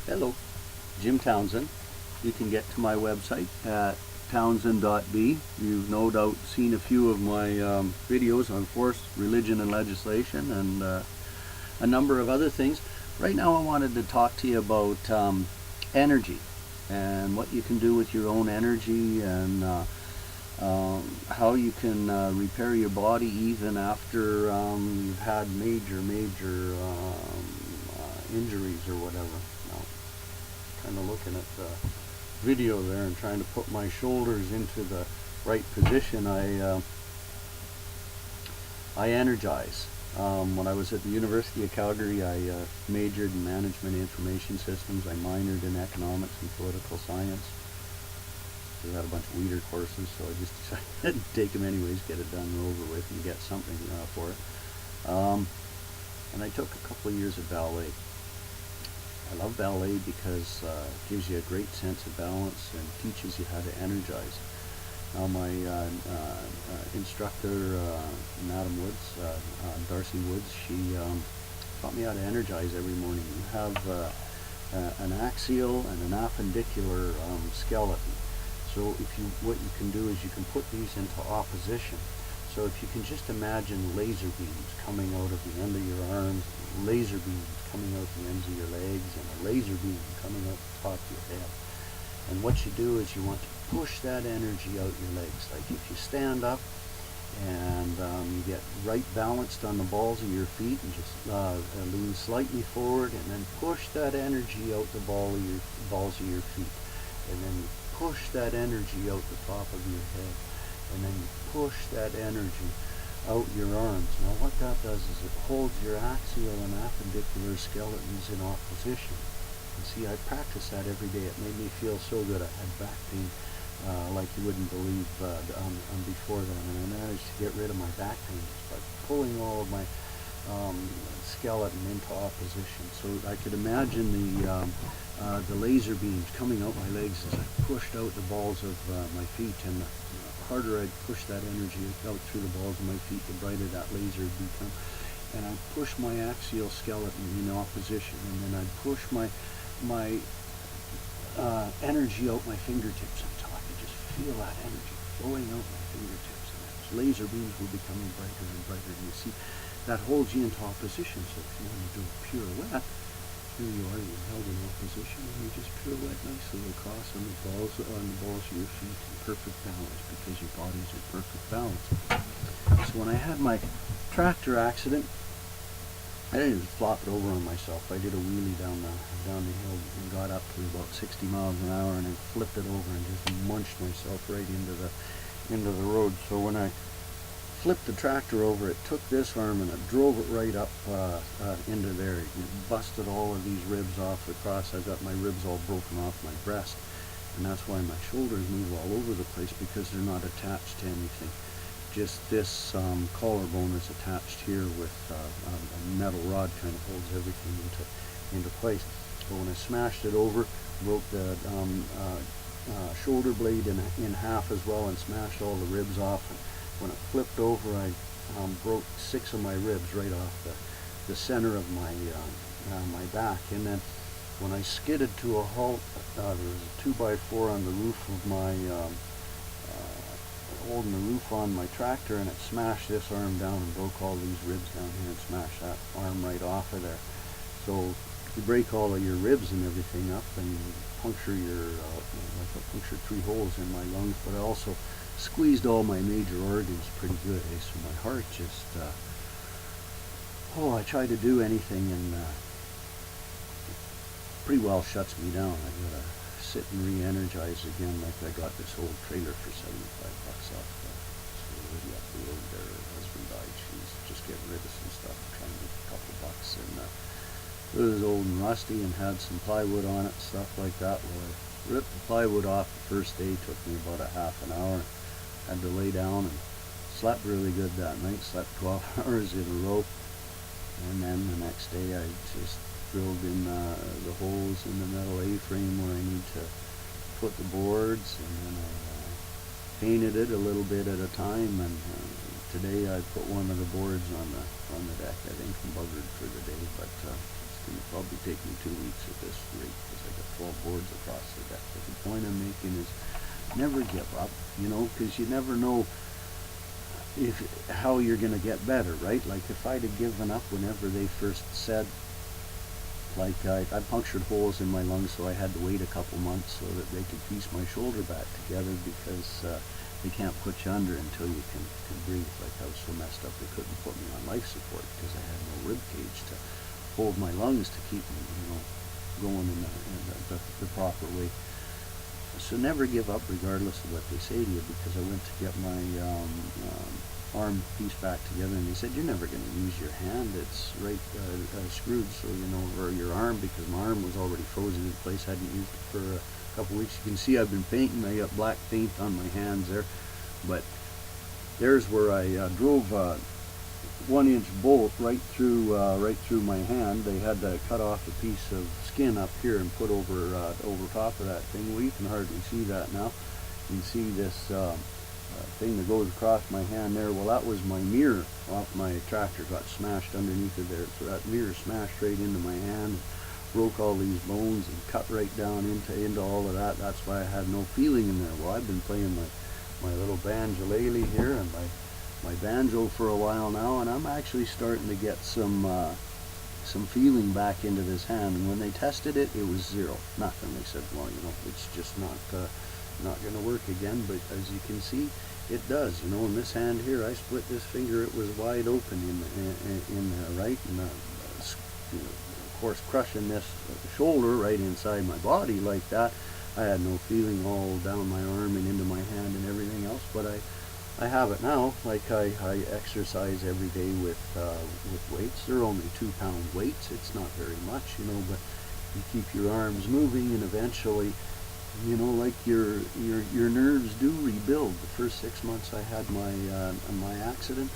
Hello, Jim Townsend. You can get to my website at townsend.b. You've no doubt seen a few of my videos on force, religion, and legislation, and a number of other things. Right now I wanted to talk to you about energy and what you can do with your own energy, and how you can repair your body even after you've had major injuries or whatever. Now, kind of looking at the video there and trying to put my shoulders into the right position. I energize. When I was at the University of Calgary, I majored in management information systems. I minored in economics and political science. We had a bunch of leader courses, so I just decided to take them anyways, get it done and over with, and get something for it. And I took a couple of years of ballet. I love ballet because it gives you a great sense of balance and teaches you how to energize. Now my instructor, Madam Woods, Darcy Woods, she taught me how to energize every morning. You have an axial and an appendicular skeleton. So what you can do is you can put these into opposition. So if you can just imagine laser beams coming out of the end of your arms, laser beams coming out the ends of your legs, and a laser beam coming out the top of your head. And what you do is you want to push that energy out your legs. Like if you stand up and you get right balanced on the balls of your feet and just lean slightly forward, and then push that energy out the balls of your feet. And then you push that energy out the top of your head. And then you push that energy out your arms. Now what that does is it holds your axial and appendicular skeletons in opposition. And see, I practice that every day. It made me feel so good. I had back pain like you wouldn't believe before that. And I managed to get rid of my back pain just by pulling all of my skeleton into opposition. So I could imagine the laser beams coming out my legs as I pushed out the balls of my feet, and the harder I'd push that energy out through the balls of my feet, the brighter that laser would become. And I'd push my axial skeleton in opposition, and then I'd push my energy out my fingertips until I could just feel that energy flowing out my fingertips. And those laser beams were becoming brighter and brighter. And you see, that holds you into opposition. So if you want to do a pirouette, here you are, you're held in opposition, and you just pirouette nicely across on the balls of your feet in perfect balance, because your body's in perfect balance. So when I had my tractor accident, I didn't just flop it over on myself. I did a wheelie down the hill and got up to about 60 miles an hour, and then flipped it over and just munched myself right into the road. So when I flipped the tractor over, it took this arm and it drove it right up into there. It busted all of these ribs off across. I've got my ribs all broken off my breast, and that's why my shoulders move all over the place, because they're not attached to anything. Just this collarbone is attached here with a metal rod, kind of holds everything into place. But when I smashed it over, broke the shoulder blade in half as well, and smashed all the ribs off. And when it flipped over, I broke 6 of my ribs right off the center of my back. And then when I skidded to a halt, there was a 2x4 on the roof of my holding the roof on my tractor, and it smashed this arm down and broke all these ribs down here and smashed that arm right off of there. So you break all of your ribs and everything up, and you puncture like I punctured 3 holes in my lungs, but I also squeezed all my major organs pretty good. So my heart just, I try to do anything, and pretty well shuts me down. I gotta sit and re-energize again. Like I got this old trailer for $75 off the lady up the road there. Her husband died. She's just getting rid of some stuff, trying to make a couple bucks, and it was old and rusty and had some plywood on it, stuff like that. Well, I ripped the plywood off the first day. Took me about a half an hour. Had to lay down and slept really good that night. Slept 12 hours in a row, and then the next day I just drilled in the holes in the metal A-frame where I need to put the boards, and then I painted it a little bit at a time. And today I put one of the boards on the deck. I think I'm buggered for the day, but it's going to probably take me 2 weeks at this rate. 12 boards across the deck. But the point I'm making is never give up, you know, because you never know how you're going to get better, right? Like if I'd have given up whenever they first said, like I punctured holes in my lungs, so I had to wait a couple months so that they could piece my shoulder back together, because they can't put you under until you can breathe. Like I was so messed up they couldn't put me on life support because I had no rib cage to hold my lungs to keep me, you know, going in the proper way. So never give up regardless of what they say to you, because I went to get my arm piece back together and they said, you're never going to use your hand, it's right screwed, so you know, or your arm, because my arm was already frozen in place, hadn't used it for a couple weeks. You can see I've been painting, I got black paint on my hands there, but there's where I drove 1-inch bolt right through my hand. They had to cut off a piece of skin up here and put over top of that thing. Well, you can hardly see that now. You can see this thing that goes across my hand there. Well, that was my mirror off my tractor, got smashed underneath it there. So that mirror smashed right into my hand, broke all these bones and cut right down into all of that. That's why I had no feeling in there. Well, I've been playing my little banjolele here and my banjo for a while now, and I'm actually starting to get some feeling back into this hand. And when they tested it, it was zero, nothing. They said, well, you know, it's just not going to work again. But as you can see, it does. You know, in this hand here, I split this finger, it was wide open in there, right? And you know, of course, crushing this shoulder right inside my body like that, I had no feeling all down my arm and into my hand and everything else. But I have it now. Like I exercise every day with weights. They're only 2-pound weights. It's not very much, you know, but you keep your arms moving, and eventually, you know, like your nerves do rebuild. The first 6 months I had my accident,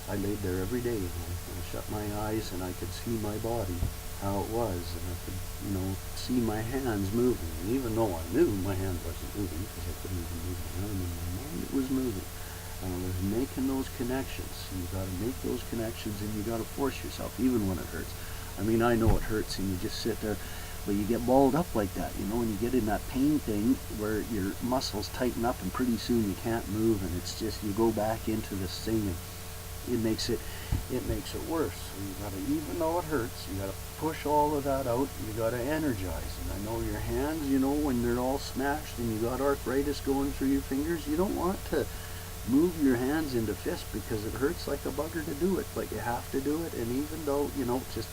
I laid there every day and I shut my eyes and I could see my body, how it was, and I could, you know, see my hands moving. And even though I knew my hand wasn't moving because I couldn't even move my arm, in my mind it was moving. And I was making those connections. You got to make those connections, and you got to force yourself, even when it hurts. I mean, I know it hurts, and you just sit there, but you get balled up like that, you know, and you get in that pain thing where your muscles tighten up, and pretty soon you can't move, and it's just, you go back into this thing, and it makes it worse. So you got to, even though it hurts, you got to push all of that out. You got to energize. And I know your hands, you know, when they're all smashed and you got arthritis going through your fingers, you don't want to move your hands into fists because it hurts like a bugger to do it, but you have to do it. And even though, you know, just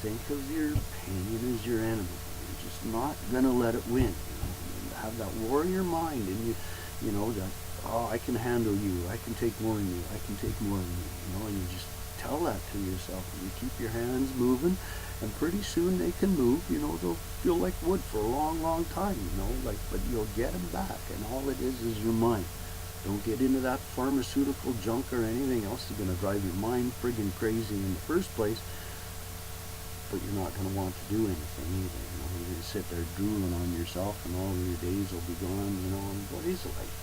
think of your pain as your enemy. You're just not gonna let it win. You know? You have that warrior mind, and you know that, oh, I can handle you. I can take more than you. I can take more than you. You know, and you just tell that to yourself. And you keep your hands moving, and pretty soon they can move. You know, they'll feel like wood for a long, long time. You know, like, but you'll get them back, and all it is your mind. Don't get into that pharmaceutical junk or anything else that's going to drive your mind friggin' crazy in the first place. But you're not going to want to do anything either. You know, you're going to sit there drooling on yourself, and all of your days will be gone. You know, and what is life?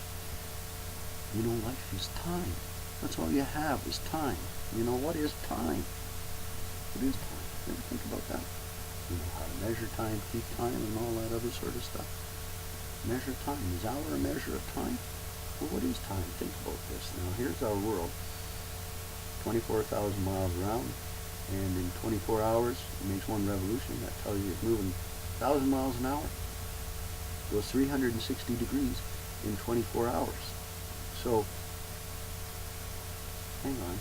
You know, life is time. That's all you have is time. You know, what is time? What is time? Ever think about that? You know how to measure time, keep time, and all that other sort of stuff. Measure time. Is hour a measure of time? Well, what is time? Think about this. Now, here's our world. 24,000 miles around, and in 24 hours, it makes one revolution. That tells you it's moving 1,000 miles an hour. It goes 360 degrees in 24 hours. So, hang on.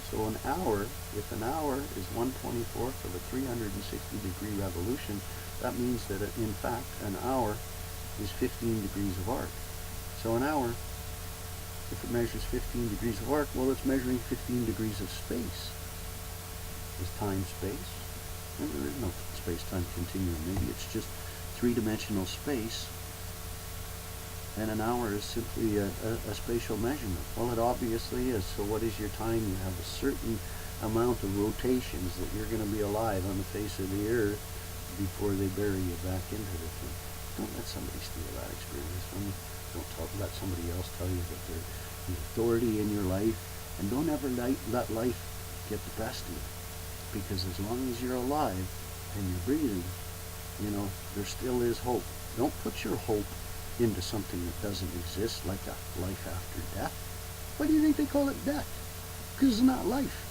So an hour, if an hour is 1/24th of a 360-degree revolution, that means that, in fact, an hour is 15 degrees of arc. So an hour, if it measures 15 degrees of arc, well, it's measuring 15 degrees of space. Is time space? Well, there is no space-time continuum. Maybe it's just three-dimensional space, and an hour is simply a spatial measurement. Well, it obviously is. So what is your time? You have a certain amount of rotations that you're going to be alive on the face of the earth before they bury you back into the thing. Don't let somebody steal that experience from you. Don't let somebody else tell you that they're the authority in your life. And don't ever let life get the best of you. Because as long as you're alive and you're breathing, You know, there still is hope. Don't put your hope into something that doesn't exist, like a life after death. Why do you think they call it death? Because it's not life.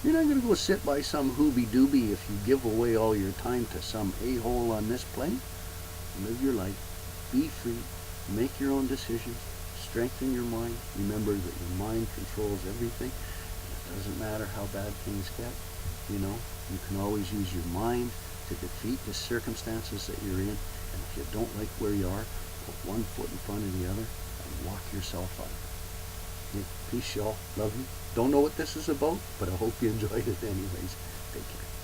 You're not going to go sit by some hoobie-doobie if you give away all your time to some a-hole on this plane. Live your life. Be free. Make your own decisions. Strengthen your mind. Remember that your mind controls everything. It doesn't matter how bad things get. You know, you can always use your mind to defeat the circumstances that you're in. And if you don't like where you are, put one foot in front of the other and walk yourself out. Yeah, peace, y'all. Love you. Don't know what this is about, but I hope you enjoyed it anyways. Take care.